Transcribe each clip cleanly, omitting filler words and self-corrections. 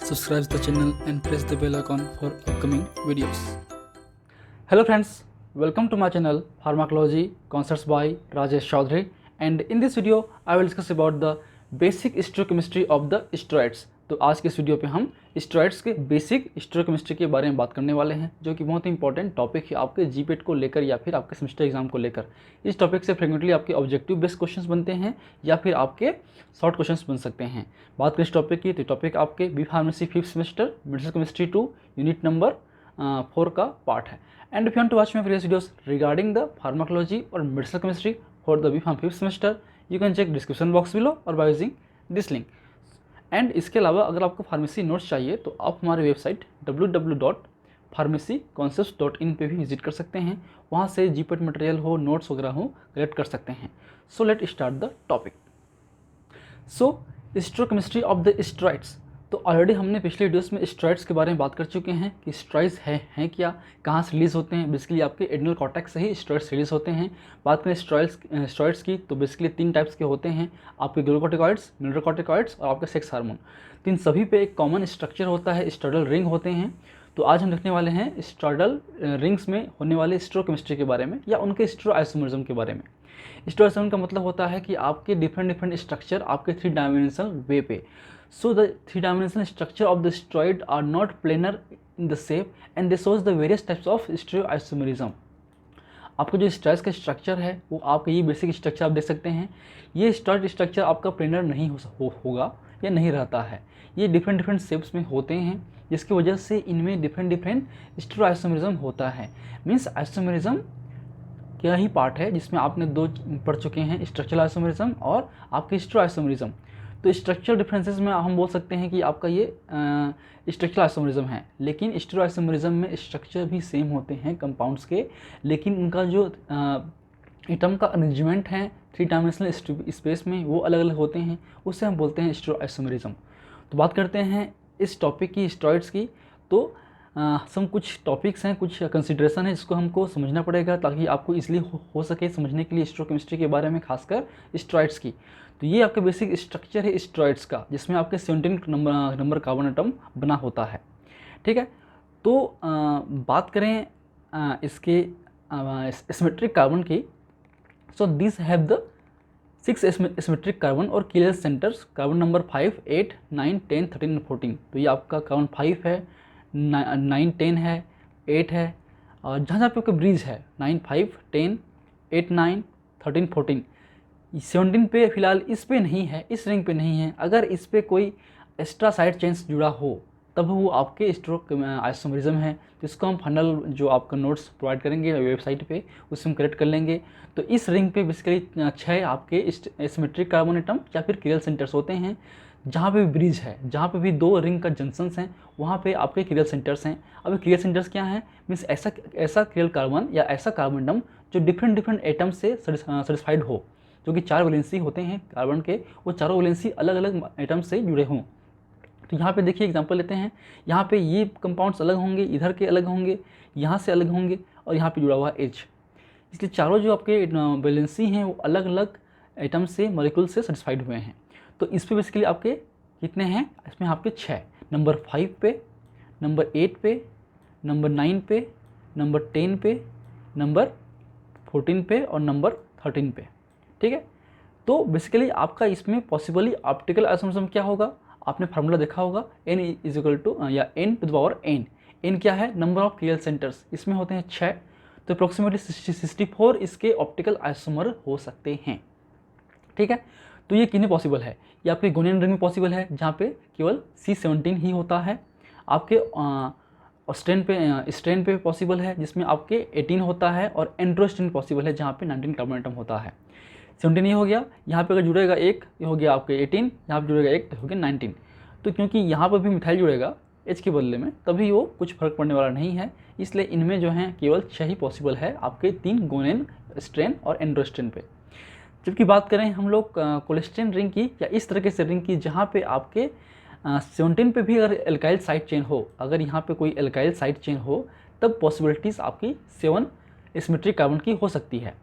subscribe the channel and press the bell icon for upcoming videos. Hello friends, welcome to my channel Pharmacology Concepts by Rajesh Chaudhary, and in this video I will discuss about the basic stereochemistry of the steroids. तो आज के इस video पे हम steroids के basic स्टेरियोकेमिस्ट्री के बारे में बात करने वाले हैं, जो कि बहुत ही इंपॉर्टेंट टॉपिक है आपके जीपेट को लेकर या फिर आपके सेमेस्टर एग्जाम को लेकर। इस टॉपिक से फ्रीक्वेंटली आपके ऑब्जेक्टिव बेस्ड क्वेश्चंस बनते हैं या फिर आपके शॉर्ट क्वेश्चंस बन सकते हैं। बात करें इस टॉपिक की तो टॉपिक आपके B pharmacy 5th semester medicinal chemistry 2 unit number 4 का पार्ट है। And if you want to watch my previous videos regarding the pharmacology और medicinal chemistry for the B pharm 5th semester, you can check description box below और by using this link. And इसके अलावा अगर आपको pharmacy notes चाहिए तो आप हमारे वेबसाइट www.pharmacyconcepts.in पे भी विजिट कर सकते हैं। वहाँ से जीपेट मटेरियल हो, नोट्स वगैरह हो, कलेक्ट कर सकते हैं। So let start the topic. So stereochemistry of the steroids. तो ऑलरेडी हमने पिछले वीडियोस में स्टेरॉइड्स के बारे में बात कर चुके हैं कि स्टेरॉइड्स हैं क्या, कहाँ से रिलीज़ होते हैं। बेसिकली आपके एड्रिनल कॉर्टेक्स से ही स्टेरॉइड्स रिलीज़ होते हैं। बात करें स्टेरॉइड्स की तो बेसिकली 3 टाइप्स के होते हैं, आपके ग्लूकोकॉर्टिकॉइड्स, मिनरलकॉर्टिकॉइड्स और आपके सेक्स हार्मोन। तो इन सभी पे एक कॉमन स्ट्रक्चर होता है, स्टेरॉइडल रिंग होते हैं। तो आज हम देखने वाले हैं स्टेरॉइडल रिंग्स में होने वाले स्टेरियोकेमिस्ट्री के बारे में या उनके स्टेरियोआइसोमरिज्म के बारे में। स्टेरियोआइसोमर का मतलब होता है कि आपके डिफरेंट स्ट्रक्चर आपके 3 डायमेंशनल वे पे। So the 3-dimensional structure of the steroid are not planar in the shape and they shows the various types of stereoisomerism. आपका जो स्टेरॉइड्स का स्ट्रक्चर है वो आपका ये बेसिक स्ट्रक्चर आप देख सकते हैं। ये स्टेरॉइड स्ट्रक्चर आपका प्लेनर नहीं होगा या नहीं रहता है। ये डिफरेंट शेप्स में होते हैं, जिसकी वजह से इनमें डिफरेंट स्टेरियोआइसोमेरिज्म होता है। मीन्स आइसोमेरिज्म क्या ही पार्ट है जिसमें आपने 2 पढ़ चुके हैं, स्ट्रक्चरल आइसोमेरिज्म और आपके स्टेरियोआइसोमेरिज्म। तो स्ट्रक्चरल डिफरेंसेस में हम बोल सकते हैं कि आपका ये स्ट्रक्चरल आइसोमेरिज्म है, लेकिन स्टेरियोआइसोमेरिज्म में स्ट्रक्चर भी सेम होते हैं कंपाउंड्स के, लेकिन उनका जो एटम का अरेंजमेंट है 3 डायमेंशनल स्पेस में वो अलग अलग होते हैं, उससे हम बोलते हैं स्टेरियोआइसोमेरिज्म। तो बात करते हैं इस टॉपिक की स्टेरॉइड्स की। तो सम कुछ टॉपिक्स हैं, कुछ कंसिडरेशन है जिसको हमको समझना पड़ेगा ताकि आपको ईजिली हो सके समझने के लिए स्टेरियोकेमिस्ट्री के बारे में, खासकर स्टेरॉइड्स की। तो ये आपका बेसिक स्ट्रक्चर है स्टेरॉइड्स का, जिसमें आपके 17 नंबर कार्बन एटम बना होता है। ठीक है, तो बात करें इसके सिमेट्रिक कार्बन की। So this have the 6 symmetric carbon और किलर सेंटर्स, कार्बन नंबर 5, 8, 9, 10, 13 और 14। तो ये आपका कार्बन 5 है, 9, 10 है, 8 है, और जहाँ पे आपका ब्रिज है 9, 5, 10, 8, 9, 13, 14। 17 पे फिलहाल इस पे नहीं है, इस रिंग पे नहीं है। अगर इस पे कोई एक्स्ट्रा साइड चेन्स जुड़ा हो तब वो आपके स्टेरियोआइसोमेरिज्म है। तो इसको हम फाइनल जो आपका नोट्स प्रोवाइड करेंगे वेबसाइट पे, उससे हम करेक्ट कर लेंगे। तो इस रिंग पे बेसिकली 6 आपके सिमेट्रिक कार्बन एटम या फिर किरल सेंटर्स होते हैं। जहाँ पे भी ब्रिज है, जहाँ पे भी 2 रिंग का जंक्शंस हैं, वहाँ पे आपके किरल सेंटर्स हैं। अब किरल सेंटर्स क्या हैं? मीन्स ऐसा किरल कार्बन या ऐसा कार्बन एटम जो डिफरेंट एटम से सेटिस्फाइड हो, जो कि 4 वैलेंसी होते हैं कार्बन के, वो चारों वैलेंसी अलग अलग एटम से जुड़े हों। तो यहाँ पे देखिए एग्जांपल लेते हैं। यहाँ पे ये कंपाउंड्स अलग होंगे, इधर के अलग होंगे, यहाँ से अलग होंगे, और यहाँ पे जुड़ा हुआ H। इसलिए चारों जो आपके वैलेंसी हैं वो अलग अलग एटम से, मॉलिक्यूल से सेटिस्फाइड हुए हैं। तो इस पर बेसिकली आपके कितने हैं? इसमें आपके 6, नंबर 5 पे, नंबर 8 पे, नंबर 9 पे, नंबर 10 पे, नंबर 14 पे और नंबर 13 पे। ठीक है, तो बेसिकली आपका इसमें पॉसिबली ऑप्टिकल आइसोमेरिज्म क्या होगा? आपने फार्मूला देखा होगा, n इज इक्वल टू या n to the power n। n क्या है? नंबर ऑफ किरल सेंटर्स, इसमें होते हैं 6। तो अप्रोक्सीमेटली 64 इसके ऑप्टिकल आइसोमर हो सकते हैं। ठीक है, तो ये किन्हें पॉसिबल है? ये आपके गोनियन रिंग में पॉसिबल है, जहाँ पे केवल C17 ही होता है। आपके स्ट्रेन पे पॉसिबल है, जिसमें आपके 18 होता है, और एंड्रोस्ट्रेन पॉसिबल है, जहाँ पे 19 कार्बन एटम होता है। 17 ये हो गया, यहाँ पे अगर जुड़ेगा 1 ये हो गया आपके 18, यहाँ पे जुड़ेगा 1 तो हो गया 19। तो क्योंकि यहाँ पर भी मिथाइल जुड़ेगा H के बदले में, तभी वो कुछ फर्क पड़ने वाला नहीं है। इसलिए इनमें जो है केवल 6 ही पॉसिबल है आपके 3 गोनियन, स्ट्रेन और एंड्रोस्ट्रेन पे। जबकि बात करें हम लोग कोलेस्ट्रेन रिंग की या इस तरीके से रिंग की, जहाँ पे आपके 17 पे भी अगर एल्काइल साइड चेन हो, अगर यहाँ पे कोई एल्काइल साइड चेन हो, तब पॉसिबिलिटीज़ आपकी 7 सिमेट्रिक कार्बन की हो सकती है।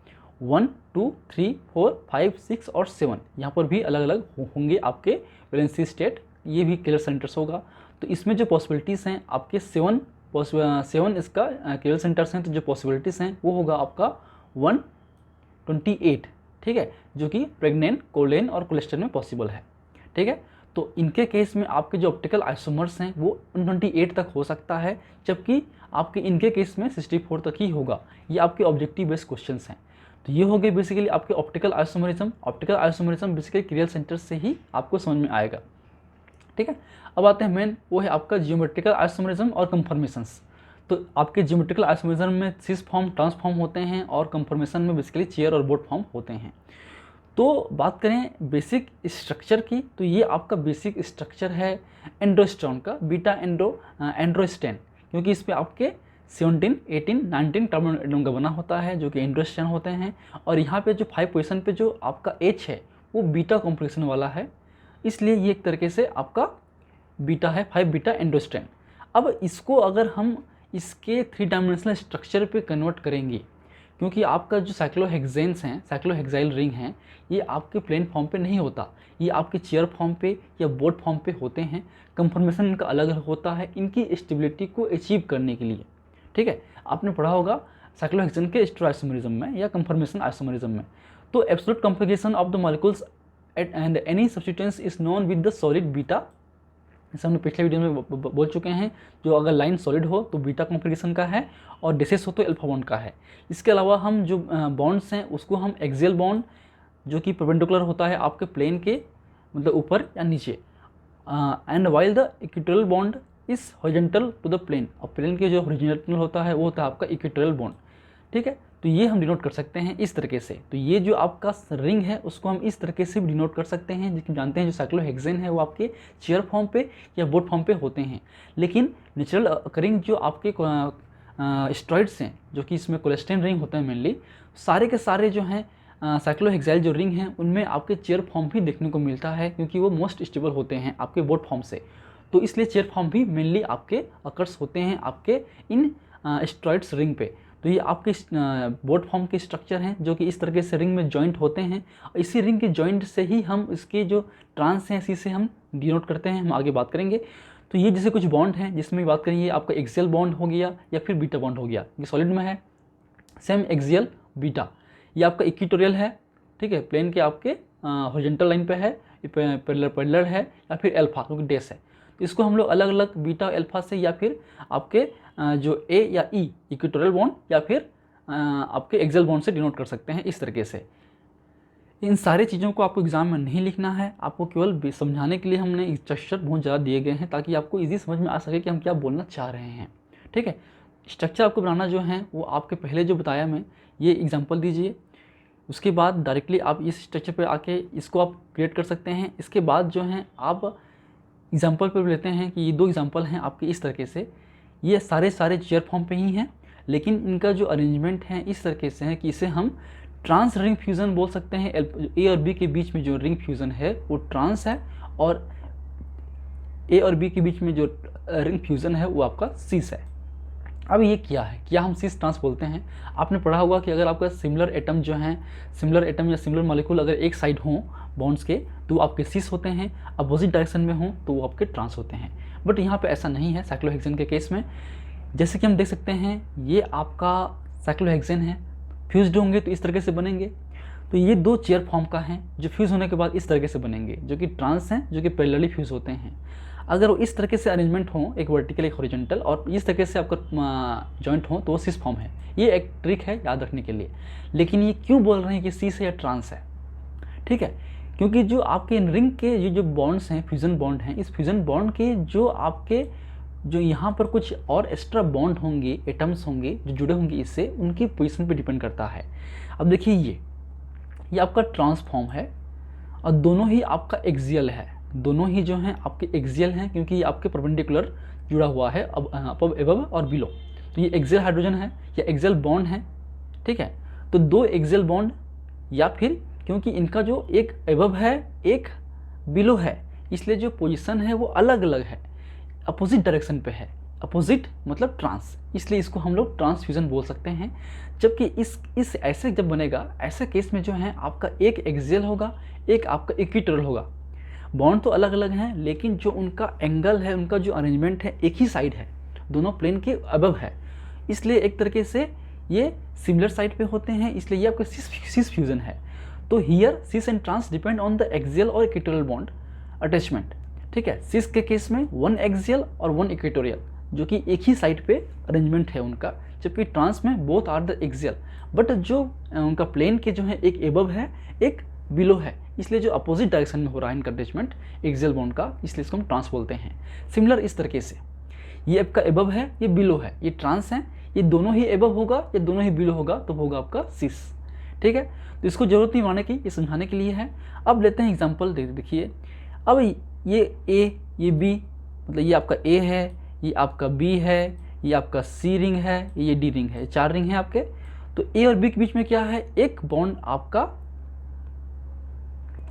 1, 2, 3, 4, 5, 6 और 7 यहाँ पर भी अलग अलग होंगे आपके वैलेंसी स्टेट, ये भी किलर सेंटर्स होगा। तो इसमें जो पॉसिबिलिटीज़ हैं आपके 7 इसका क्लियर सेंटर्स हैं, तो जो पॉसिबिलिटीज़ हैं वो होगा आपका 128, ठीक है, जो कि प्रेग्नेंट, कोलेन और कोलेस्ट्रॉल में पॉसिबल है, ठीक है। तो इनके केस में आपके जो ऑप्टिकल आइसोमर्स हैं वो 128 तक हो सकता है, जबकि आपके इनके केस में 64 तक ही होगा। ये आपके ऑब्जेक्टिव बेस्ड क्वेश्चंस हैं। तो ये हो गए बेसिकली आपके optical isomerism. Optical isomerism basically clear centre से ही आपको समझ में आएगा, ठीक है। अब आते हैं मेन, वो है आपका जियोमेट्रिकल आइसोमरिज्म और कंफर्मेशंस। तो आपके जियोमेट्रिकल आइसोमरिज्म में सिस फॉर्म, ट्रांसफॉर्म होते हैं, और कंफर्मेशन में बेसिकली चेयर और बोट फॉर्म होते हैं। तो बात करें बेसिक स्ट्रक्चर की, तो ये आपका बेसिक स्ट्रक्चर है एंड्रोस्टोन का, बीटा एंड्रोस्टेन, क्योंकि इस पर आपके 17, 18, 19 कार्बन एटम का बना होता है जो कि एंड्रोस्टेन होते हैं। और यहाँ पे जो 5 पोजीशन पे जो आपका H है वो बीटा कॉम्प्लेक्शन वाला है, इसलिए ये एक तरीके से आपका बीटा है, 5 बीटा एंड्रोस्टेन। अब इसको अगर हम इसके 3 डायमेंशनल स्ट्रक्चर पे कन्वर्ट करेंगे, क्योंकि आपका जो साइक्लोहेक्सेन्स हैं, साइक्लोहेक्साइल रिंग हैं, ये आपके प्लेन फॉर्म पे नहीं होता, ये आपके चेयर फॉर्म पे या बोट फॉर्म पे होते हैं। कंफर्मेशन इनका अलग अलग होता है इनकी स्टेबिलिटी को अचीव करने के लिए, ठीक है। आपने पढ़ा होगा साइक्लोहेक्सेन के स्टेरोआइसोमरिज्म में या कंफर्मेशन आइसोमरिज्म में। तो absolute configuration of the molecules and any substituents is known with the solid beta. जैसे हमने पिछले वीडियो में बोल चुके हैं, जो अगर लाइन सॉलिड हो तो बीटा कॉन्फिगरेशन का है, और डिसेस हो तो अल्फा बॉन्ड का है। इसके अलावा हम जो बॉन्ड्स हैं उसको हम एक्सियल बॉन्ड, जो कि परपेंडिकुलर होता है आपके प्लेन के, मतलब ऊपर या नीचे, and while the equatorial bond is horizontal to the plane, और प्लेन के जो हॉरिजॉन्टल होता है वो होता है आपका इक्वेटोरियल बॉन्ड, ठीक है। तो ये हम डिनोट कर सकते हैं इस तरीके से। तो ये जो आपका रिंग है उसको हम इस तरीके से भी डिनोट कर सकते हैं, जिसको जानते हैं जो साइक्लोहेक्सेन है वो आपके चेयर फॉर्म पे या बोट फॉर्म पे होते हैं। लेकिन नेचुरल अकरिंग जो आपके स्टेरॉइड्स हैं, जो कि इसमें कोलेस्ट्रेन रिंग होते हैं मेनली, सारे के सारे जो हैं साइक्लोहेक्साइल जो रिंग हैं उनमें आपके चेयर फॉर्म भी देखने को मिलता है, क्योंकि वो मोस्ट स्टेबल होते हैं आपके बोट फॉर्म से। तो इसलिए चेयर फॉर्म भी मेनली आपके अकर्स होते हैं आपके इन स्टेरॉइड्स रिंग पे। तो ये आपके बोट फॉर्म के स्ट्रक्चर हैं जो कि इस तरीके से रिंग में जॉइंट होते हैं। इसी रिंग के जॉइंट से ही हम इसके जो ट्रांस हैं इसी से हम डिनोट करते हैं, हम आगे बात करेंगे। तो ये जैसे कुछ बॉन्ड हैं जिसमें बात करेंगे, आपका एक्सियल बॉन्ड हो गया या फिर बीटा बॉन्ड हो गया। ये सॉलिड में है सेम एक्सियल बीटा, ये आपका इक्वेटोरियल है, ठीक है, प्लेन के आपके हॉरिजॉन्टल लाइन पे है, पैरेलल है, या फिर अल्फा क्योंकि डेस है। तो इसको हम लोग अलग अलग बीटा अल्फा से, या फिर आपके जो ए या ई इक्वेटोरियल बॉन्ड, या फिर आपके एक्सियल बॉन्ड से डिनोट कर सकते हैं इस तरीके से। इन सारी चीज़ों को आपको एग्जाम में नहीं लिखना है, आपको केवल समझाने के लिए हमने स्ट्रक्चर बहुत ज़्यादा दिए गए हैं ताकि आपको इजी समझ में आ सके कि हम क्या बोलना चाह रहे हैं, ठीक है। स्ट्रक्चर आपको बनाना जो है वो आपके पहले जो बताया मैं, ये एग्जाम्पल दीजिए, उसके बाद डायरेक्टली आप इस स्ट्रक्चर पर आके इसको आप क्रिएट कर सकते हैं। इसके बाद जो है आप एग्जाम्पल पर लेते हैं कि ये 2 एग्जाम्पल हैं आपके इस तरीके से, ये सारे चेयर फॉर्म पे ही हैं, लेकिन इनका जो अरेंजमेंट है इस तरीके से है कि इसे हम ट्रांस रिंग फ्यूज़न बोल सकते हैं। ए और बी के बीच में जो रिंग फ्यूज़न है वो ट्रांस है, और ए और बी के बीच में जो रिंग फ्यूज़न है वो आपका सिस है। अब ये क्या है, क्या हम सिस ट्रांस बोलते हैं? आपने पढ़ा होगा कि अगर आपका सिमिलर एटम जो हैं, सिमिलर एटम या सिमिलर मॉलिक्यूल अगर एक साइड हों बॉन्ड्स के, तो वो आपके सिस होते हैं, अपोजिट डायरेक्शन में हों तो वो आपके ट्रांस होते हैं। बट यहाँ पे ऐसा नहीं है साइक्लोहेक्सेन के केस में। जैसे कि हम देख सकते हैं ये आपका साइक्लोहेक्सेन है, फ्यूज्ड होंगे तो इस तरीके से बनेंगे। तो ये 2 चेयर फॉर्म का है जो फ्यूज़ होने के बाद इस तरीके से बनेंगे, जो कि ट्रांस हैं, जो कि पैरेलली फ्यूज़ होते हैं। अगर वो इस तरीके से अरेंजमेंट हो, एक वर्टिकल एक हॉरिजॉन्टल, और इस तरीके से आपका जॉइंट हो तो वो सिस फॉर्म है। ये एक ट्रिक है याद रखने के लिए। लेकिन ये क्यों बोल रहे हैं कि सिस है या ट्रांस है, ठीक है, क्योंकि जो आपके रिंग के ये जो बॉन्ड्स हैं, फ्यूज़न बॉन्ड हैं, इस फ्यूज़न बॉन्ड के जो आपके जो यहाँ पर कुछ और एक्स्ट्रा बॉन्ड होंगे, एटम्स होंगे जो जुड़े होंगे इससे, उनकी पोजीशन पे डिपेंड करता है। अब देखिए ये आपका ट्रांसफॉर्म है, और दोनों ही आपका एक्सियल है, दोनों ही जो हैं आपके एक्सियल हैं, क्योंकि ये आपके परपेंडिकुलर जुड़ा हुआ है अब एबव और बिलो। तो ये एक्सियल हाइड्रोजन है या एक्सियल बॉन्ड है, ठीक है। तो 2 एक्सियल बॉन्ड, या फिर क्योंकि इनका जो एक एबव है एक बिलो है, इसलिए जो पोजीशन है वो अलग अलग है, अपोजिट डायरेक्शन पे है। अपोजिट मतलब ट्रांस, इसलिए इसको हम लोग ट्रांसफ्यूजन बोल सकते हैं। जबकि इस ऐसे जब बनेगा, ऐसे केस में जो है आपका एक एक्सियल होगा, एक आपका इक्वेटोरियल होगा। बॉन्ड तो अलग अलग हैं, लेकिन जो उनका एंगल है, उनका जो अरेंजमेंट है, एक ही साइड है, दोनों प्लेन के अबव है, इसलिए एक तरीके से ये सिमिलर साइड पे होते हैं, इसलिए ये आपका सिस फ्यूजन है। तो here cis and trans depend on the axial और इक्वेटोरियल बॉन्ड अटैचमेंट। ठीक है, सिस के केस में 1 एक्सियल और 1 इक्वेटोरियल, जो कि एक ही साइड पे अरेंजमेंट है उनका, जबकि ट्रांस में both are the axial, but जो उनका प्लेन के जो है एक एबव है, एक बिलो है, इसलिए जो अपोजिट डायरेक्शन में हो रहा है इनका अटैचमेंट एक्सियल बॉन्ड का, इसलिए इसको हम ट्रांस बोलते हैं। सिमिलर इस तरीके से ये आपका एबव है, ये बिलो है, ये ट्रांस है, ये दोनों ही एबव होगा या दोनों ही बिलो होगा तो होगा आपका सिस। ठीक है, तो इसको जरूरत नहीं मानने की, ये समझाने के लिए है। अब लेते हैं एग्जांपल, देखिए अब ये ए, ये बी, मतलब ये आपका ए है, ये आपका बी है, ये आपका सी रिंग है, ये डी रिंग है, 4 रिंग है आपके। तो ए और बी के बीच में क्या है, एक बॉन्ड आपका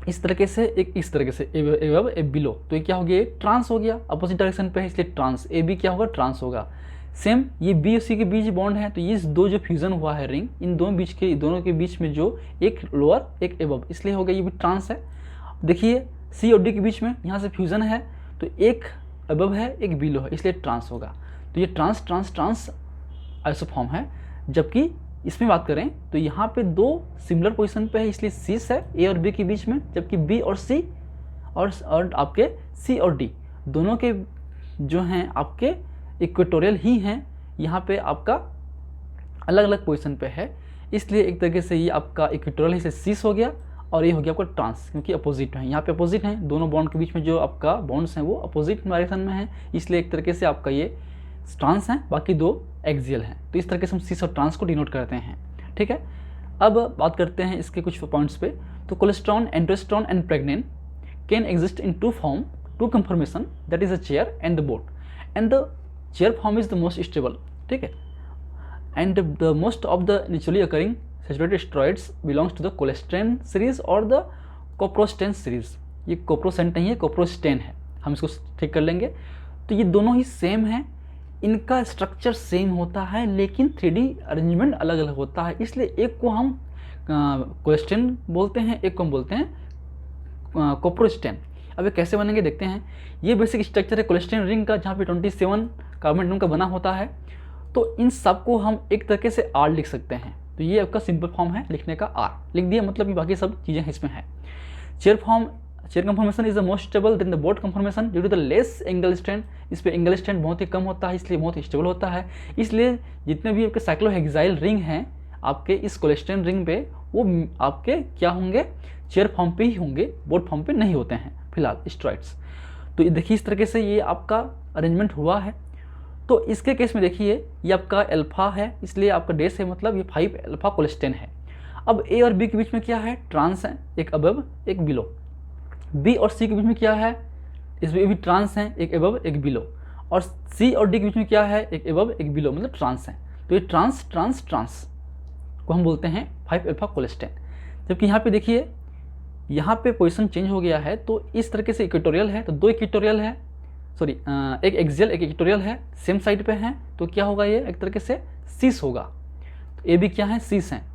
इस तरीके से, एक इस तरीके से, ए बिलो, तो ये क्या हो गया, ट्रांस हो गया, अपोजिट डायरेक्शन पे है इसलिए ट्रांस, ए बी क्या होगा, ट्रांस होगा। सेम ये बी और सी के बीच बॉन्ड है, तो ये दो जो फ्यूजन हुआ है रिंग, इन दोनों के बीच में जो एक लोअर एक एबव, इसलिए हो गया ये भी ट्रांस है। देखिए सी और डी के बीच में यहाँ से फ्यूजन है, तो एक एबव है एक बिलो है, इसलिए ट्रांस होगा। तो ये ट्रांस ट्रांस ट्रांस आइसोफॉर्म है। जबकि इसमें बात करें तो यहाँ पे 2 सिमिलर पोजीशन पे है, इसलिए सिस है ए और बी के बीच में, जबकि बी और सी और आपके सी और डी दोनों के जो हैं आपके इक्वेटोरियल ही हैं, यहाँ पे आपका अलग अलग पोजीशन पे है, इसलिए एक तरीके से ये आपका इक्वेटोरियल ही से सिस हो गया और ये हो गया आपका ट्रांस, क्योंकि अपोजिट है, यहाँ पे अपोजिट हैं, दोनों बॉन्ड के बीच में जो आपका बॉन्ड्स हैं वो अपोजिट डायरेक्शन में है, इसलिए एक तरीके से आपका ये ट्रांस हैं, बाकी 2 एक्सियल हैं। तो इस तरीके से हम सिस और ट्रांस को डिनोट करते हैं। ठीक है, अब बात करते हैं इसके कुछ पॉइंट्स पे। तो cholestane, androstane and pregnane can exist in 2 form, 2 conformation, that is a chair and the boat, and the chair form is the most stable. ठीक है, and the most of the naturally occurring saturated steroids belongs to the cholestane series और the coprostane series. ये coprostane नहीं है, कोप्रोस्टेन है, हम इसको ठीक कर लेंगे। तो ये दोनों ही सेम है, इनका स्ट्रक्चर सेम होता है, लेकिन 3D अरेंजमेंट अलग अलग होता है, इसलिए एक को हम कोलेस्ट्रेन बोलते हैं, एक को हम बोलते हैं कोप्रोस्टेन। अब ये कैसे बनेंगे देखते हैं। ये बेसिक स्ट्रक्चर है कोलेस्ट्रेन रिंग का, जहाँ पे 27 कार्बन एटम का बना होता है। तो इन सब को हम एक तरीके से R लिख सकते हैं, तो ये आपका सिंपल फॉर्म है लिखने का, R लिख दिया, मतलब ये बाकी सब चीज़ें इसमें है। Chair conformation is the most stable then the boat conformation due to the less angle strength. इस पे एंगल स्ट्रेंथ बहुत ही कम होता है, इसलिए बहुत स्टेबल होता है। इसलिए जितने भी आपके साइक्लोहेक्साइल रिंग हैं आपके इस कोलेस्ट्रेन रिंग पे, वो आपके क्या होंगे, चेयर फॉर्म पे ही होंगे, बोट फॉर्म पे नहीं होते हैं फिलहाल स्टेरॉइड्स। तो ये देखिए इस तरीके से ये आपका अरेंजमेंट हुआ है। तो इसके केस में देखिए ये आपका अल्फा है, इसलिए आपका डेस है, मतलब ये 5 अल्फा कोलेस्ट्रेन है। अब ए और बी के बीच में क्या है, ट्रांस है, एक अबव एक बिलो। बी और सी के बीच में क्या है, इसमें भी ट्रांस है, एक अबव एक बिलो। और सी और डी के बीच में क्या है, एक अबव एक बिलो, मतलब ट्रांस है। तो ये ट्रांस ट्रांस ट्रांस को हम बोलते हैं 5 अल्फा कोलेस्ट्रेन। जबकि यहाँ पे देखिए यहाँ पे पोजीशन चेंज हो गया है, तो इस तरीके से इक्वेटोरियल है, तो 2 इक्वेटोरियल है, सॉरी एक एक्सियल एक इक्वेटोरियल है, सेम साइड पे हैं, तो क्या होगा, ये एक तरीके से सिस होगा। तो ए बी क्या है, सिस हैं,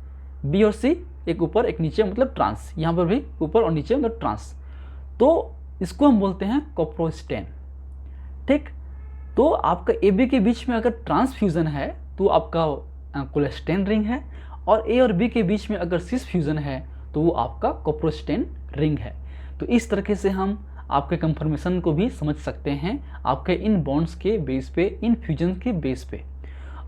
बी और सी एक ऊपर एक नीचे, मतलब ट्रांस, यहाँ पर भी ऊपर और नीचे मतलब ट्रांस, तो इसको हम बोलते हैं कोप्रोस्टेन। ठीक, तो आपका ए बी के बीच में अगर ट्रांसफ्यूजन है तो आपका कोलेस्ट्रेन रिंग है, और ए और बी के बीच में अगर सिस फ्यूजन है तो वो आपका कोप्रोस्टेन रिंग है। तो इस तरीके से हम आपके कंफर्मेशन को भी समझ सकते हैं, आपके इन बॉन्ड्स के बेस पे, इन फ्यूजन के बेस पे,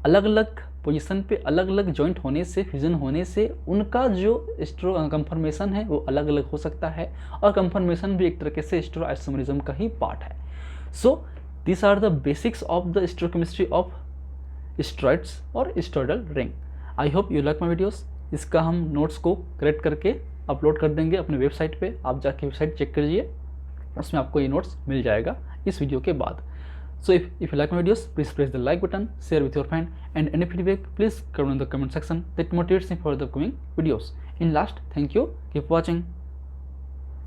अलग अलग पोजीशन पे अलग अलग जॉइंट होने से, फ्यूजन होने से उनका जो कंफर्मेशन है वो अलग अलग हो सकता है, और कंफर्मेशन भी एक तरीके से स्टेरोआइसोमरिज्म का ही पार्ट है। So this are the basics of the stereochemistry of steroids और steroidal ring. I hope you like my videos. इसका हम नोट्स को करेक्ट करके अपलोड कर देंगे अपने वेबसाइट पे, आप जाके वेबसाइट चेक करिए, उसमें आपको ये नोट्स मिल जाएगा इस वीडियो के बाद। So if you like my videos, please press the like button, share with your friend, and any feedback please comment in the comment section, that motivates me for the upcoming videos. In last, thank you, keep watching.